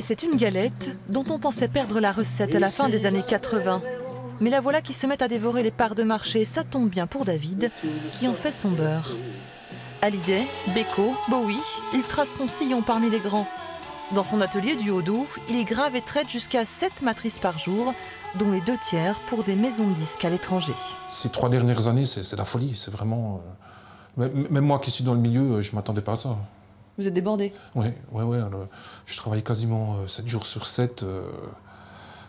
C'est une galette dont on pensait perdre la recette à la fin des années 80. Mais la voilà qui se met à dévorer les parts de marché. Ça tombe bien pour David, qui en fait son beurre. Hallyday, Beko, Bowie, il trace son sillon parmi les grands. Dans son atelier du Haut-Doubs, il grave et traite jusqu'à 7 matrices par jour, dont les 2/3 pour des maisons de disques à l'étranger. Ces 3 dernières années, c'est la folie. C'est vraiment... Même moi qui suis dans le milieu, je ne m'attendais pas à ça. Vous êtes débordé? Oui. Je travaille quasiment 7 jours sur 7.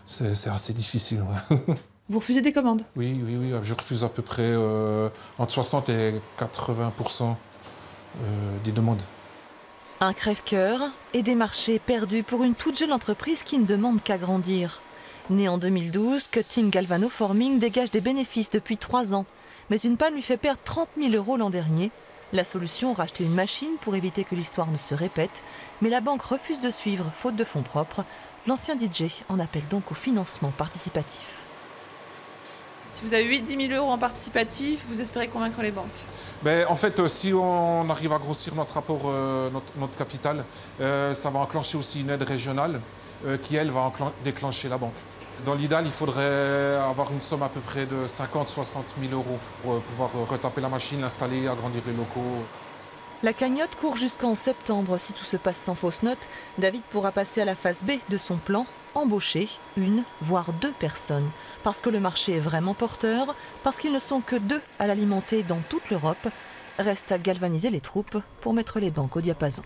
C'est assez difficile. Ouais. Vous refusez des commandes? Oui. Je refuse à peu près entre 60 et 80% des demandes. Un crève-cœur et des marchés perdus pour une toute jeune entreprise qui ne demande qu'à grandir. Née en 2012, Cutting Galvano Forming dégage des bénéfices depuis 3 ans. Mais une panne lui fait perdre 30 000 € l'an dernier. La solution, racheter une machine pour éviter que l'histoire ne se répète. Mais la banque refuse de suivre, faute de fonds propres. L'ancien DJ en appelle donc au financement participatif. Si vous avez 8-10 000 € en participatif, vous espérez convaincre les banques? En fait, si on arrive à grossir notre rapport, notre capital, ça va enclencher aussi une aide régionale qui, elle, va déclencher la banque. Dans l'idéal, il faudrait avoir une somme à peu près de 50-60 000 € pour pouvoir retaper la machine, l'installer, agrandir les locaux. La cagnotte court jusqu'en septembre. Si tout se passe sans fausse note, David pourra passer à la phase B de son plan, embaucher 1 voire 2 personnes. Parce que le marché est vraiment porteur, parce qu'ils ne sont que 2 à l'alimenter dans toute l'Europe. Reste à galvaniser les troupes pour mettre les banques au diapason.